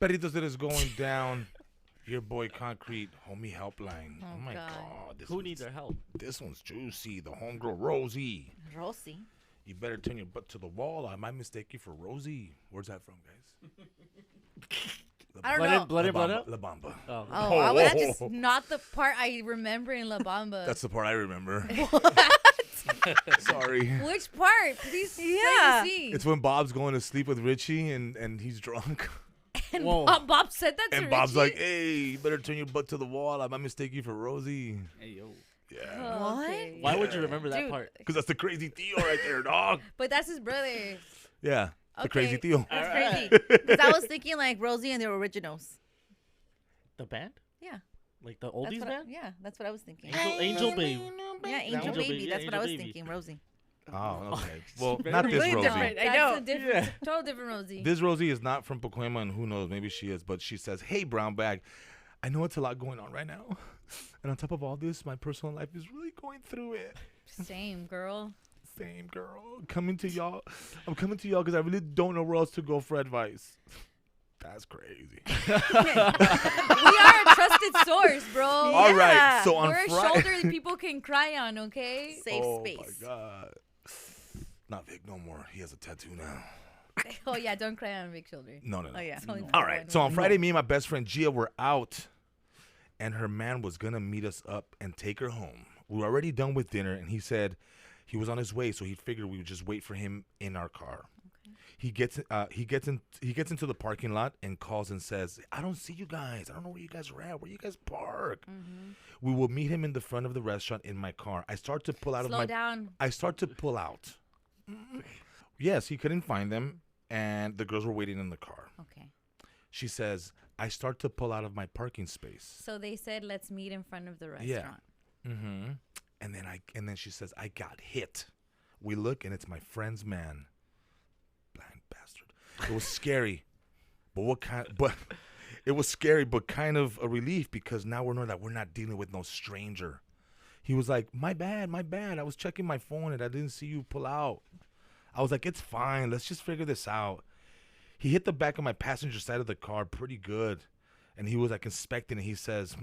Peritos, it is going down. Your boy Concrete, homie Helpline. Oh, Oh my God. God. Who needs our help? This one's juicy. The homegirl Rosie. Rosie. You better turn your butt to the wall. I might mistake you for Rosie. Where's that from, guys? I don't know. Blood in, blood out? La Bamba. Oh. Oh, that's just not the part I remember in La Bamba. That's the part I remember. What? Sorry. Which part? Please Yeah. see. It's when Bob's going to sleep with Richie and he's drunk. And Whoa. Bob said that to And Bob's Richie? like, hey, you better turn your butt to the wall. I might mistake you for Rosie. Hey, yo. Yeah. Oh, okay. Why would you remember that Dude. part? Because that's the crazy Theo right there, dog. But that's his brother. Yeah. The crazy Okay. Theo. That's Alright. crazy. Because I was thinking like Rosie and the Originals. The band? Yeah. Like the That's oldies what band? Yeah, that's what I was thinking. Angel Babe. Yeah, Angel Angel Baby. Baby, That's what I Angel was Baby. thinking, Rosie. Oh, okay. Well, Very not this Really Rosie. different. I That's know. a different, Yeah. total different Rosie. This Rosie is not from Pacoima, and who knows, maybe she is, but she says, hey, brown bag, I know it's a lot going on right now. And on top of all this, my personal life is really going through it. Same, girl. Same girl. Coming to y'all. I'm coming to y'all because I really don't know where else to go for advice. That's crazy. We are a trusted source, bro. All right. Yeah. So on We're a Friday. shoulder that people can cry on, okay? Safe Oh, space. my God. Not Vic no more. He has a tattoo now. Oh, yeah, don't cry on Vic's shoulder. No, no, no. Oh, yeah. It's only All for right. one So on woman. Friday, me and my best friend Gia were out, and her man was gonna meet us up and take her home. We were already done with dinner, and he said he was on his way, so he figured we would just wait for him in our car. He gets into the parking lot and calls and says, "I don't see you guys. I don't know where you guys are at. Where you guys park?" We will meet him in the front of the restaurant in my car. I start to pull out of Slow my. down. I start to pull out. Yes, he couldn't find them, and the girls were waiting in the car. Okay. She says, I start to pull out of my parking space. So they said, let's meet in front of the Yeah. restaurant. Mm-hmm. And then she says, I got hit. We look, and it's my friend's man. Blind bastard. It was scary. But it was scary, but kind of a relief because now we know that we're not dealing with no stranger. He was like, my bad. I was checking my phone and I didn't see you pull out. I was like, it's fine. Let's just figure this out. He hit the back of my passenger side of the car pretty good. And he was like inspecting it. He says,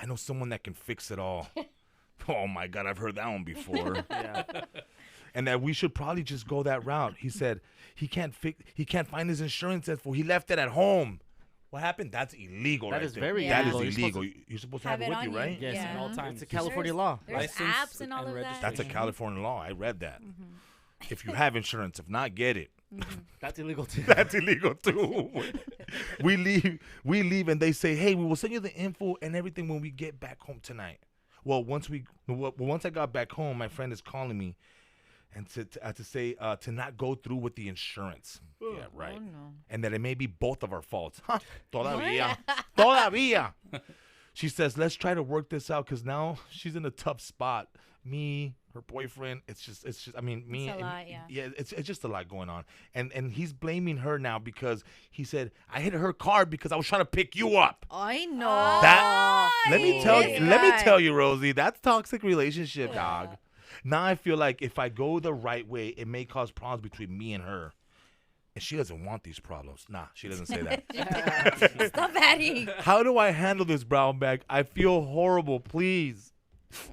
I know someone that can fix it all. Oh my God, I've heard that one before. Yeah. And that we should probably just go that route. He said he can't find his insurance info. He left it at home. What happened? That's illegal. That right is there. very Yeah. That is illegal. illegal. You're supposed to have it with on you, right? Yes, Yeah. at all times. It's a There's- California law. There's License apps and all and of that. That's a Mhm. California law. I read that. If you have insurance, if not, get it. That's illegal too. That's illegal too. we leave, and they say, "Hey, we will send you the info and everything when we get back home tonight." Well, once I got back home, my friend is calling me, and to say to not go through with the insurance. Yeah, right. Oh, no. And that it may be both of our faults. Todavía. She says, let's try to work this out because now she's in a tough spot. Me, her boyfriend, it's just, I mean, me. It's a lot, yeah. Yeah, it's just a lot going on. And he's blaming her now because he said, I hit her car because I was trying to pick you up. I know. That, let me This tell guy. you, Rosie, that's toxic relationship, dog. Now I feel like if I go the right way, it may cause problems between me and her. And she doesn't want these problems. Nah, she doesn't say that. Stop adding. How do I handle this, brown bag? I feel horrible. Please.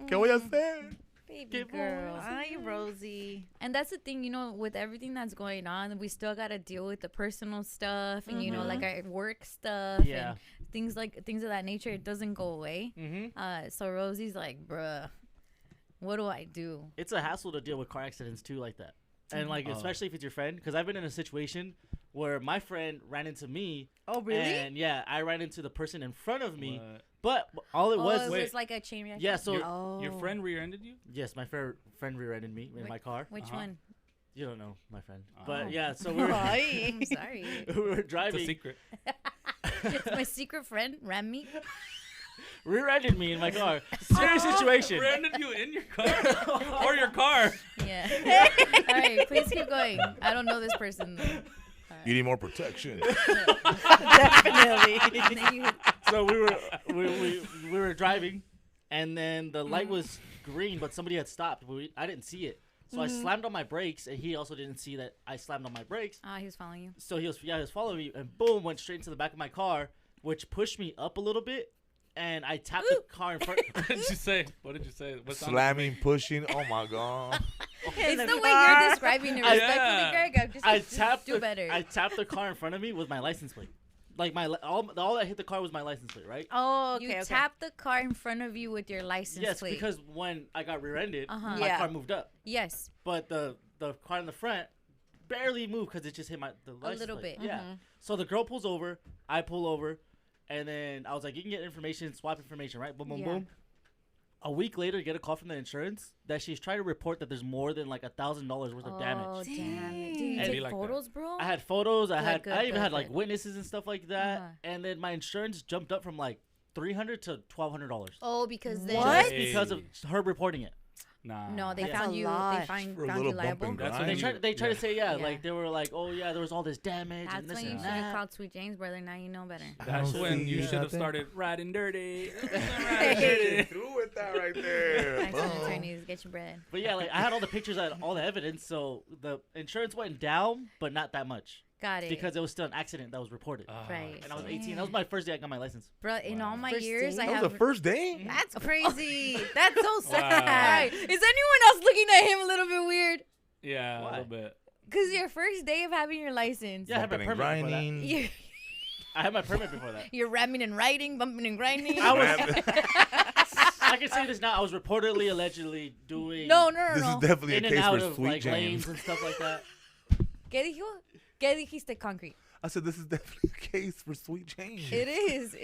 ¿Qué voy a hacer? Baby girl. Hi, Rosie. And that's the thing, you know, with everything that's going on, we still got to deal with the personal stuff and, you know, like our work stuff Yeah. and things of that nature. It doesn't go away. Mm-hmm. So Rosie's like, bruh, what do I do? It's a hassle to deal with car accidents too, like that. And like, especially if it's your friend, because I've been in a situation where my friend ran into me. Oh, really? And yeah, I ran into the person in front of me. What? But all it was, it Wait. was like a chain reaction. yeah. So Your friend rear-ended you? yes, my friend rear-ended me in my car. Which Uh-huh. one? You don't know my friend, Oh. but yeah. So we were, Hi. I'm sorry. we were It's a driving. secret. My secret friend ran me. Rear-ended me in my car. Serious situation. Rear-ended you in your car? Or your car? Yeah. All right, please keep going. I don't know this person. Though. You need more protection. Definitely. And then you, So we were driving, and then the light was green, but somebody had stopped. I didn't see it. So I slammed on my brakes, and he also didn't see that I slammed on my brakes. He was following you. So he was following me, and boom, went straight into the back of my car, which pushed me up a little bit, and I tapped the car in front. What did you say? What did you say? What sound Slamming, pushing. Oh my god. It's the way you're describing it. Respectfully, Greg. Do better. I tapped the car in front of me with my license plate. Like all that hit the car was my license plate, right? Oh, okay. You tapped the car in front of you with your license plate. Yes, because when I got rear-ended, my Yeah. car moved up. Yes. But the car in the front barely moved because it just hit the license little plate. bit. Yeah. So the girl pulls over, I pull over, and then I was like, you can get information, swap information, right? Boom, boom, Yeah. boom. A week later, get a call from the insurance that she's trying to report that there's more than like $1,000 worth of damage. Oh, damn it. Did you And take be like that. photos, bro? I had photos. I even good, had like good. witnesses and stuff like that. Uh-huh. And then my insurance jumped up from like $300 to $1,200. Oh, because then. What? Just because of her reporting it. Nah. No, they That's found a you. lot. They found For a you little bump liable. and That's grind. when They try to say, yeah, Yeah. like they were like, oh yeah, there was all this damage That's and this when you and should have that. called Sweet James, brother. Now you know better. That's don't when see you should have nothing. started riding dirty. Through with that right there. Nice Boom. attorneys, get your bread. But yeah, like I had all the pictures, I had all the evidence, so the insurance went down, but not that much Got it. because it was still an accident that was reported. Right. And I was 18. That was my first day I got my license. Bro, in all my First years, date? I That have. was the first day? That's crazy. That's so sad. Wow. Is anyone else looking at him a little bit weird? Yeah, Why? a little bit. Because your first day of having your license. Yeah, I had my Bumping and permit before that. grinding. You're, I had my permit before that. you're ramming and riding, bumping and grinding. I was. I can say this now. I was reportedly, allegedly doing. No. This is definitely a in and case out for of Sweet like James. lanes and stuff like that. ¿Qué dijo? ¿Qué dijiste, concrete? I said this is definitely a case for Sweet James. It is.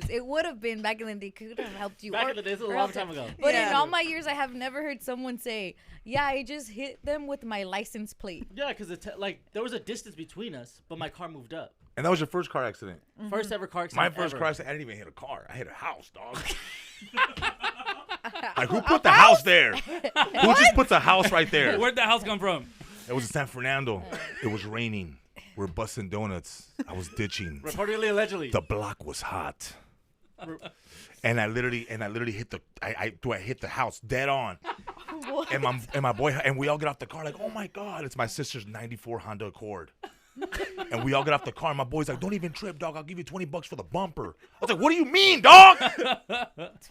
It would have been back in the day. Could have helped you. Back in the days, it was a long time ago. But in Yeah. all my years, I have never heard someone say, "Yeah, I just hit them with my license plate." Yeah, because like there was a distance between us, but my car moved up. And that was your first car accident. First ever car My accident. first ever. car accident, I didn't even hit a car. I hit a house, dog. Like, who put the house there? Who just puts a house right there? Where'd that house come from? It was in San Fernando. It was raining. We're busting donuts. I was ditching. Reportedly, allegedly. The block was hot. And I literally hit I hit the house dead on. And my boy, and we all get off the car like, oh my God, it's my sister's 94 Honda Accord. And we all get off the car and my boy's like, don't even trip, dog. I'll give you $20 for the bumper. I was like, what do you mean, dog?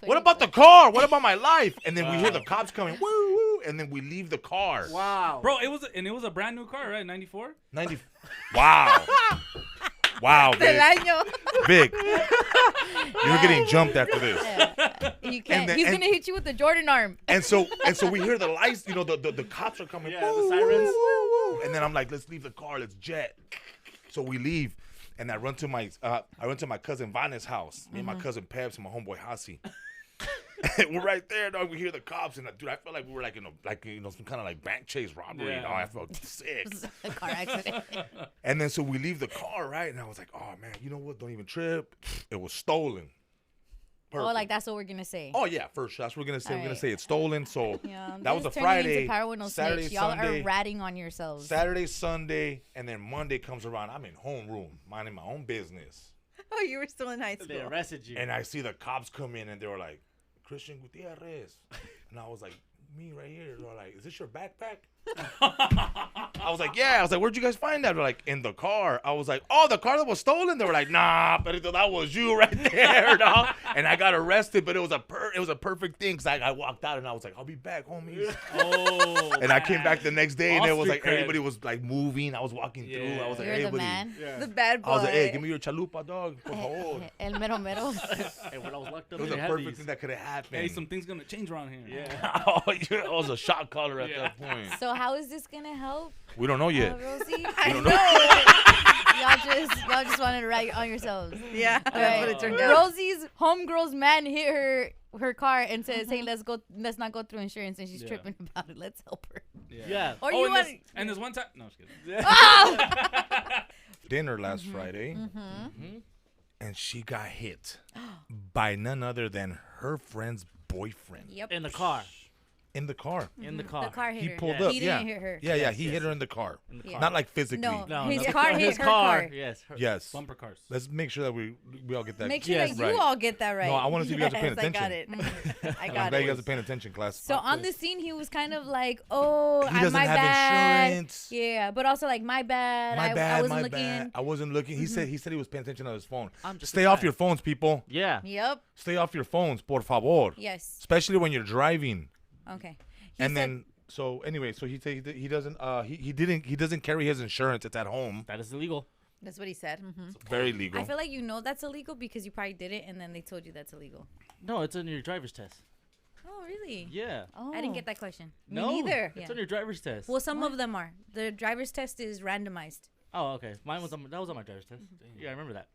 What about the car? What about my life? And then we hear the cops coming, woo, woo, and then we leave the car. Wow. Bro, it was a brand new car, right? 94? 90. Wow. Wow, Vic. Vic. You're getting jumped after this. You can't. then- He's and- gonna hit you with the Jordan arm. And so we hear the lights, the cops are coming. Yeah, woo, the sirens. woo, woo, woo. And then I'm like, let's leave the car, let's jet. So we leave, and I run to my cousin Vanna's house. Me and my cousin Peps and my homeboy Hasi. We're right there, dog. We hear the cops, and dude, I felt like we were like some kind of like bank chase robbery. Yeah. Dog. I felt sick. A car accident. And then so we leave the car, right? And I was like, oh man, you know what? Don't even trip. It was stolen. Oh, Perfect. like that's what we're gonna say. Oh yeah, first that's what we're gonna say. We're gonna Alright. say it's stolen. So Yeah, that was this a turning into Friday, Power with no Saturday, snitch. Y'all Sunday. are ratting on yourselves. Saturday, Sunday, and then Monday comes around. I'm in homeroom, minding my own business, Oh, you were still in high They school. arrested you. and I see the cops come in, and they were like, "Christian Gutierrez," and I was like, "Me right here." They're like, "Is this your backpack?" I was like, "Yeah." I was like, "Where'd you guys find that?" They're like, "In the car." I was like, "Oh, the car that was stolen." They were like, "Nah, but that was you right there, dog." And I got arrested, but it was a perfect thing because I walked out and I was like, "I'll be back, homies." Oh. And I came back the next day, and All it was street like cred. everybody was like moving. I was walking through. I was like, You're the everybody. man. Yeah. The bad boy. I was like, "Hey, give me your chalupa, dog." Por favor. El mero mero. Hey, when I was locked up, It was they a had perfect these. thing that could have happened. Hey, something's gonna change around here. Yeah. Oh, I was a shot caller at Yeah. that point. So how is this gonna help, We don't know yet. Rosie? I don't know. y'all just wanted to write on yourselves. Yeah, that's Alright. what it turned out. Rosie's homegirl's man hit her car and says, "Hey, let's not go through insurance," and she's Yeah. tripping about it. Let's help her. Yeah. Or Oh, you and want? and there's one time. No, I'm just kidding. Oh! Dinner last Friday, Mhm. and she got hit by none other than her friend's boyfriend. Yep. In the car. In the car. In the car. The car hit He her. pulled Yes. up. He yeah. didn't hit her. Yeah, Yes, he yes. hit her in the car. In the Yeah. car. Not like physically. No. No, His no, car his hit her car. car. Yes. Yes. Bumper cars. Let's make sure that we all get that. Make sure Yes, that you right. all get that right. No, I want to see if you guys are paying Yes, I got attention. it. I I'm got glad you it. guys are paying attention, class. So on the scene, he was kind of like, "Oh, He doesn't my have bad." insurance. Yeah, but also like, "My bad. I wasn't looking." I wasn't looking. He said he was paying attention on his phone. I'm just Stay a off guy. your phones, people. Yeah. Yep. Stay off your phones, por favor. Yes. Especially when you're driving. Okay. He doesn't he doesn't carry his insurance. It's at home. That is illegal. That's what he said. Mm-hmm. Very legal. I feel like that's illegal because you probably did it and then they told you that's illegal. No, it's on your driver's test. Oh, really? Yeah. Oh. I didn't get that question. Me No, neither. It's Yeah. on your driver's test. Well, some of them are. The driver's test is randomized. Oh, okay. That was on my driver's test. Yeah, I remember that.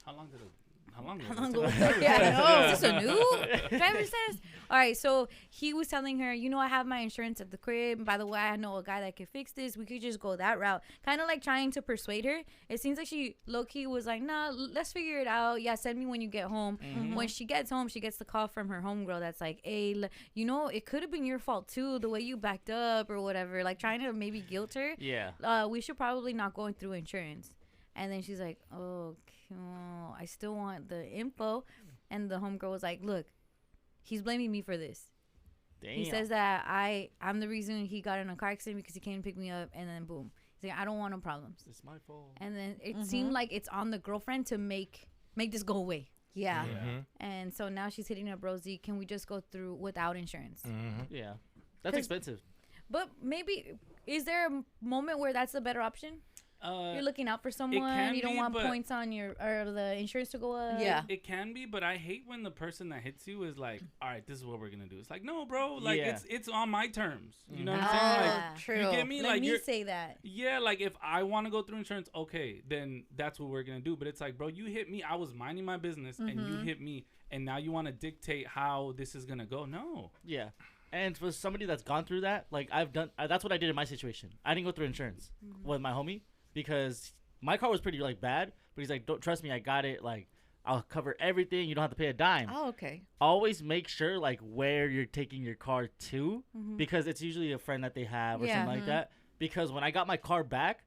How long did it? How long? How was long it? ago was that? Yeah, I know. Is this a new driver's test? All right, so he was telling her, I have my insurance at the crib. By the way, I know a guy that could fix this. We could just go that route. Kind of like trying to persuade her. It seems like she low-key was like, nah, let's figure it out. Yeah, send me when you get home. When she gets home, she gets the call from her homegirl that's like, hey, it could have been your fault too, the way you backed up or whatever. Like trying to maybe guilt her. Yeah. We should probably not go through insurance. And then she's like, I still want the info. And the homegirl was like, look, he's blaming me for this. Damn. He says that I'm the reason he got in a car accident because he came to pick me up. And then boom. He's like, I don't want no problems. It's my fault. And then it seemed like it's on the girlfriend to make this go away. Yeah. And so now she's hitting up Rosie. Can we just go through without insurance? Yeah. That's 'Cause- expensive. But maybe, is there a moment where that's the better option? You're looking out for someone. can You don't be, want but- points on or the insurance to go up. Yeah. It can be, but I hate when the person that hits you is like, all right, this is what we're gonna do. It's like, no, bro, like Yeah. it's on my terms. You know what I'm saying? Like, True. you get me? Let Like me you're say that. yeah, like if I want to go through insurance, okay, then that's what we're gonna do. But it's like, bro, you hit me. I was minding my business, and you hit me, and now you want to dictate how this is gonna go? No. Yeah. And for somebody that's gone through that, like I've done, that's what I did in my situation. I didn't go through insurance with my homie because my car was pretty like bad. But he's like, don't trust me, I got it. Like I'll cover everything. You don't have to pay a dime. Oh, okay. Always make sure like where you're taking your car to because it's usually a friend that they have or Yeah. something like that. Because when I got my car back,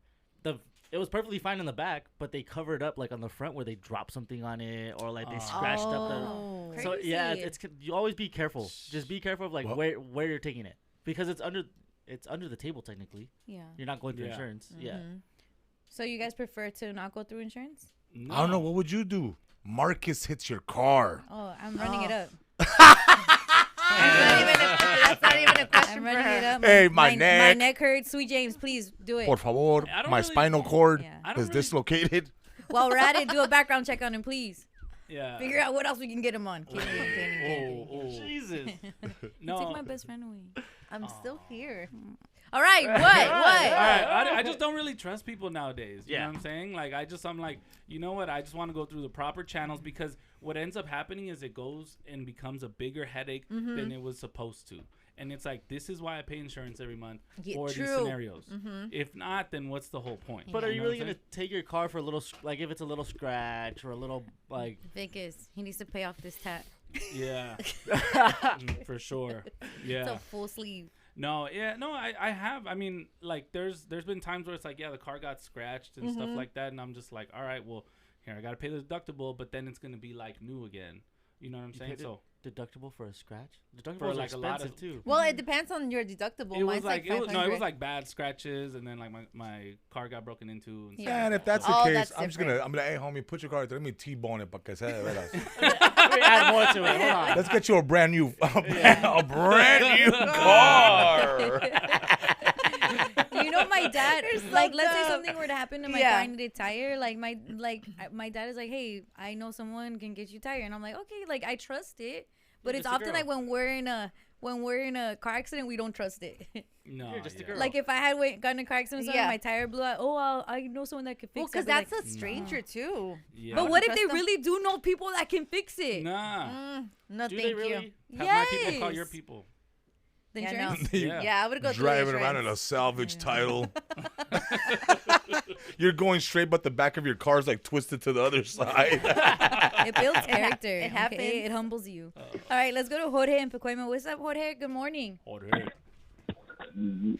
it was perfectly fine in the back, but they covered up like on the front where they dropped something on it or like they scratched up the. Oh. So yeah, Crazy. it's you always be careful. Just be careful of like Well- where you're taking it because it's under the table technically. Yeah. You're not going through Yeah. insurance. Yeah. So you guys prefer to not go through insurance? No. I don't know. What would you do? Marcus hits your car. Oh, I'm running it up. That's not even a question I'm for running it her. up. Hey, my My neck. neck hurts. Sweet James, please do it. Por favor. I don't My really- spinal cord Yeah. I don't is really- dislocated. While we're at it, do a background check on him, please. Yeah. Figure out what else we can get him on. Kidding. Jesus. No. Take my best friend away. I'm still here. All right, what? All right, I just don't really trust people nowadays. You Yeah. know what I'm saying? Like, I'm like, you know what? I just want to go through the proper channels because what ends up happening is it goes and becomes a bigger headache than it was supposed to. And it's like, this is why I pay insurance every month Yeah, for these true. scenarios. If not, then what's the whole point? But are you know really what I'm gonna take your car for a little like if it's a little scratch or a little like Vegas, he needs to pay off this tat. saying? Yeah. For sure. It's Yeah. a full sleeve. No, I have. I mean, like, there's been times where it's like, yeah, the car got scratched and stuff like that, and I'm just like, all right, well, here, I gotta pay the deductible, but then it's gonna be like new again. You know what I'm saying? paid it? So deductible for a scratch? For, Deductibles are like, a lot expensive of- too. Well, it depends on your deductible. it was Mine's like, like 500. it was like bad scratches, and then like my car got broken into. And stuff Yeah. And like if that's the Oh, case, that's I'm just different. gonna, hey homie, put your car there. Let me T-bone it, pa que se de veras. Let me add more to it. Hold on. Let's get you a brand new, a brand new car. My dad, You're so like, let's say dumb. something were to happen to my Yeah. car and needed tire, like my dad is like, hey, I know someone can get you tire, and I'm like, okay, like I trust it, but You're it's just a often girl. like when we're in a car accident, we don't trust it. No, You're just a yeah. girl. Like if I had gotten in a car accident, and Yeah. my tire blew out, I know someone that could fix Well, it. because I'd be that's like, a stranger too. Yeah. but what if trust they them. really do know people that can fix it? Nah. No, Do thank they really? you. Have my people call your Yes. people. The Yeah, insurance? no. Yeah. Yeah, I would go Driving through around in a insurance. salvage title. You're going straight, but the back of your car's like twisted to the other side. It builds character. It happens. Okay? It humbles you. All right, let's go to Jorge in Pacoima. What's up, Jorge? Good morning. Jorge.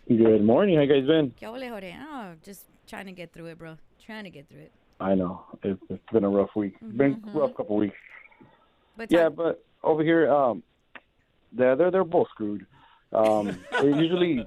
Good morning. How you guys been? ¿Qué ole, Jorge? Oh, just trying to get through it, bro. Trying to get through it. I know it's been a rough week. Been a rough couple weeks. But Yeah, but over here, they're both screwed. Usually,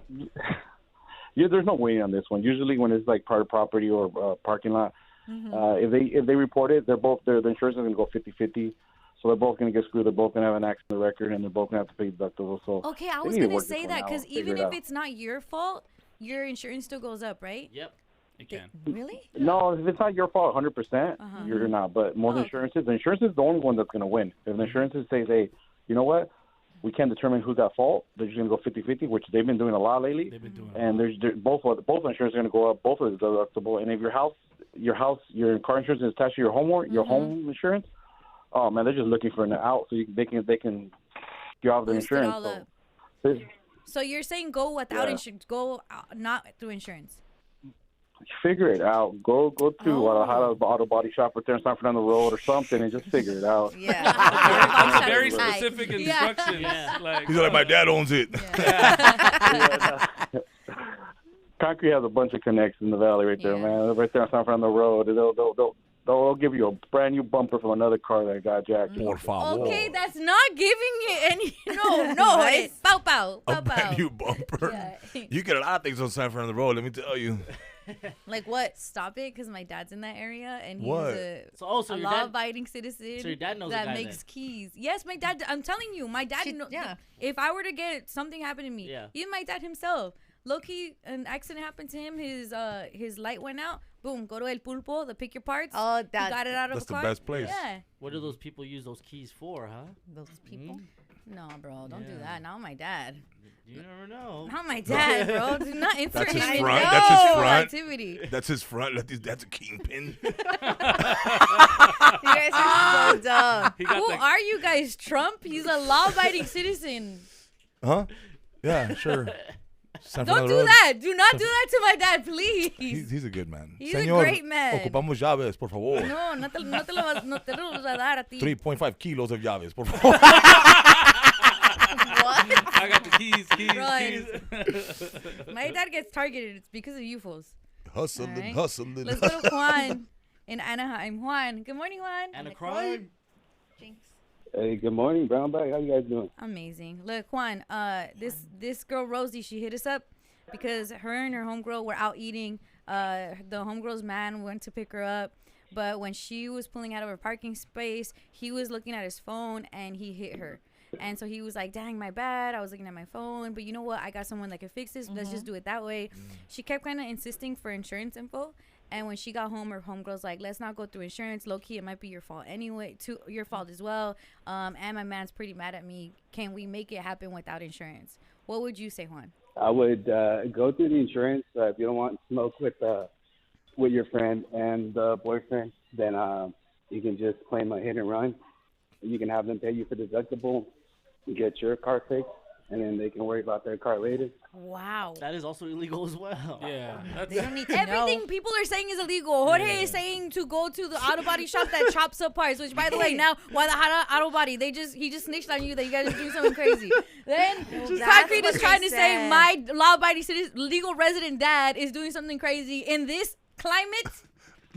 there's no winning on this one. Usually, when it's like private property or parking lot, if they report it, their insurance is gonna go 50-50. So they're both gonna get screwed. They're both gonna have an accident record, and they're both gonna have to pay deductibles. So okay, I they was need to gonna work this say one that out, because figure even it if out. it's not your fault, your insurance still goes up, right? Yep. It can. Really? No, if it's not your fault 100%, you're not. But most Oh, okay. insurances, the insurance is the only one that's going to win. If the insurances say, hey, you know what, we can't determine who's at fault, they're just going to go 50-50, which they've been doing a lot lately. They've been doing And both insurance are going to go up, both are deductible. And if your car insurance is attached to your home insurance, oh man, they're just looking for an out so they can get off the Boost it insurance. all up. So So you're saying go without Yeah. insurance, go not through insurance. figure it out. Go to Oh. a auto body shop right there in San Fernando Road or something and just figure it out. Yeah. very Right. specific Yeah. instructions. Yeah. Like, He's like, my dad owns it. Concrete has a bunch of connects in the valley right there, Yeah. man. Right there on San Fernando Road. They'll give you a brand new bumper from another car that got jacked. Por favor. Okay, that's not giving it any. No, Jorge. Pow, pow, A pow, brand pow. new bumper. Yeah. You get a lot of things on San Fernando Road, let me tell you. Like what? Stop it, because my dad's in that area and he's What? a So your dad. law-abiding citizen. So your dad knows a that guy makes then. keys. Yes, my dad. I'm telling you, my dad. Yeah. If I were to get something happen to me, Yeah. even my dad himself, low-key, an accident happened to him. His light went out. Boom, go to El Pulpo, the pick your parts. Oh, You got it out of That's a the car. best place. Yeah. What do those people use those keys for, huh? those people. No, bro, don't do Yeah. that. Not my dad. You never know. Not my dad, bro. Do not insert That's his him in front. no That's his front. activity. That's his front. That's a kingpin. You guys are so dumb. he got Who the, are you guys, Trump? He's a law-abiding citizen. Huh? Yeah, sure. San Don't Fernando do Road. that. Do not do that to my dad, please. He's a good man. He's a Señor, great man. Ocupamos llaves, por favor. No te lo vas a dar a ti. 3.5 kilos of llaves, por favor. I got the keys. Right. My dad gets targeted. It's because of you fools. Hustling, All right. hustling. Let's go to Juan in Anaheim. Juan, good morning, Juan. And a crime. Hey, good morning, Brown Bag. How you guys doing? Amazing. Look, Juan, this girl Rosie, she hit us up because her and her homegirl were out eating. The homegirl's man went to pick her up, but when she was pulling out of her parking space, he was looking at his phone and he hit her. And so he was like, dang, my bad. I was looking at my phone. But you know what? I got someone that can fix this. Let's just do it that way. She kept kind of insisting for insurance info. And when she got home, her homegirl's like, let's not go through insurance. Low-key, it might be your fault anyway. Your fault as well. And my man's pretty mad at me. Can we make it happen without insurance? What would you say, Juan? I would go through the insurance. If you don't want smoke with your friend and the boyfriend, then you can just claim a hit and run. You can have them pay you for deductible. You get your car fixed, and then they can worry about their car later. Wow. That is also illegal as well. Yeah. They don't need to Everything know. people are saying is illegal. Jorge is saying to go to the auto body shop that chops up parts, which, by the way, now, Guadalajara Auto Body, he just snitched on you that you guys are doing something crazy. Then Concrete what is trying they to say said. my law-abiding legal resident dad is doing something crazy in this climate.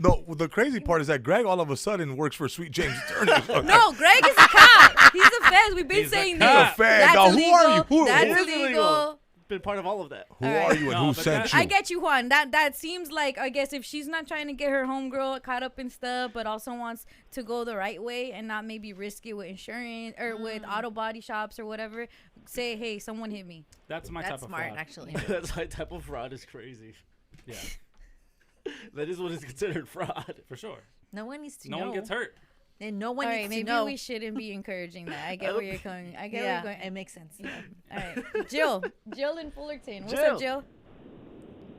No, the crazy part is that Greg all of a sudden works for Sweet James Attorney. No, Greg is a cop. He's a feds. We've been He's a saying cop. this. He's a fed. That's Now, who illegal. are you? Who That's is illegal. illegal? Been part of all of that. Who All are right. you and No, who but sent that- you? I get you, Juan. That seems like, I guess, if she's not trying to get her homegirl caught up in stuff, but also wants to go the right way and not maybe risk it with insurance or with auto body shops or whatever, say, hey, someone hit me. That's my That's type of smart, fraud. actually. That's my type of fraud is crazy. Yeah, That is what is considered fraud. for sure. No one needs to No know. one gets hurt. And no one All needs right, to maybe know. we shouldn't be encouraging that. I get where you're going. I get where Yeah, you're going. it makes sense. All right, Jill in Fullerton. What's Jill. up, Jill?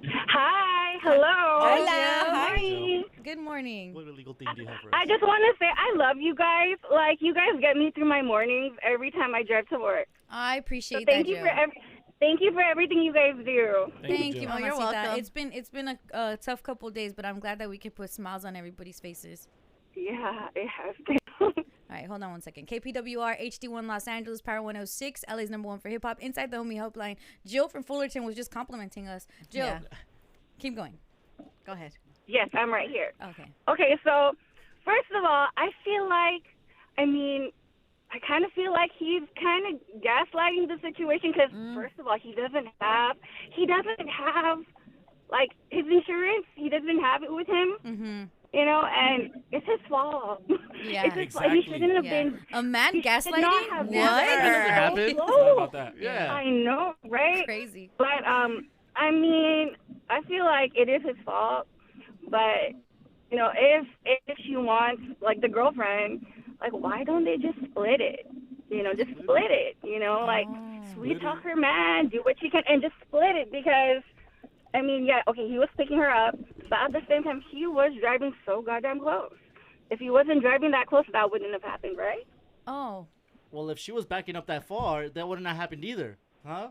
Hi, hello. Hi, Hi. Jill. Good morning. What illegal thing do you have for us? I just want to say I love you guys. Like, you guys get me through my mornings every time I drive to work. I So appreciate thank that, you Jill. for Thank you for everything you guys do. Thank you, Jill. Oh, you're Mamacita. welcome. It's been a tough couple of days, but I'm glad that we could put smiles on everybody's faces. Yeah, it has been. All right, hold on one second. KPWR HD1 Los Angeles, Power 106, LA's #1 for hip hop. Inside the Homie Helpline. Jill from Fullerton was just complimenting us. Jill, Yeah. keep going. Go ahead. Yes, I'm right here. Okay. Okay, so first of all, I feel like, I kind of feel like he's kind of gaslighting the situation because, first of all, he doesn't have, like, his insurance. He doesn't have it with him, Mm-hmm. you know, and it's his fault. Yeah. It's his fault. He shouldn't have Yeah. been. A man He should not gaslighting? have What? been That doesn't happen. so It's not slow. about that. Yeah. I know, right? Crazy. But I mean, I feel like it is his fault. But you know, if she wants, like, the girlfriend, like, why don't they just split it? You know, just split it. You know, like, sweet talk her man, do what you can, and just split it because. I mean, yeah, okay, he was picking her up, but at the same time, he was driving so goddamn close. If he wasn't driving that close, that wouldn't have happened, right? Oh. Well, if she was backing up that far, that wouldn't have happened either, huh?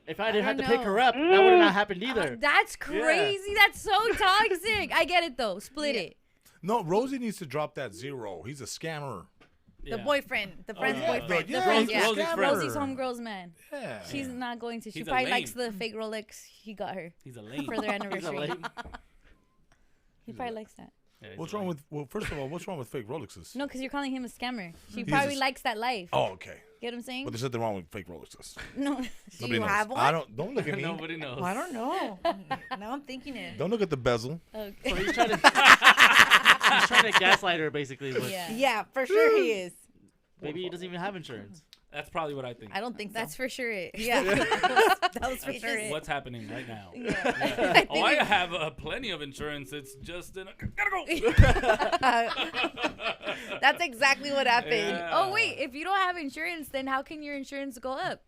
If I didn't I have to don't pick know. her up, that would not have happened either. That's crazy. That's so toxic. I get it, though. Split it. No, Rosie needs to drop that 0. He's a scammer. The boyfriend, the friend's yeah. boyfriend. Yeah, The friend's, he's a Rosie's scammer. friend. Rosie's homegirl's man. Yeah. She's not going to. She He's a probably lame. likes the fake Rolex he got her He's a lame. for their He's a anniversary. lame. He probably likes that. Yeah, he's What's a wrong lame. with? Well, first of all, what's wrong with fake Rolexes? No, because you're calling him a scammer. She He's probably a- likes that life. Oh, okay. Get what I'm saying? But there's nothing wrong with fake Rolexes. No. Do Nobody you knows. have one? I don't. Don't look at me. Nobody knows. Well, I don't know. Now I'm thinking it. Don't look at the bezel. Okay. So he's trying to gaslight her, basically. But Yeah. Yeah, for sure he is. maybe he doesn't even have insurance. That's probably what I think. I don't think so. That's for sure it. Yeah. that was for That's sure it. what's happening right now. Yeah. Oh, I have plenty of insurance. It's just gotta go. That's exactly what happened. Yeah. Oh, wait. If you don't have insurance, then how can your insurance go up?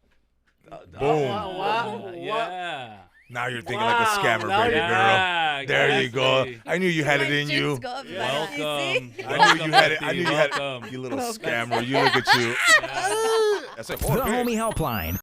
Boom. Yeah. Now you're thinking like a scammer, now baby you're- girl. Yeah, There you go. exactly. I knew you had My it in you. insurance go up. Welcome. I knew you had it. I knew you had it. Welcome. You little scammer. You look at you. Yeah. That's a The horror. Homie Helpline.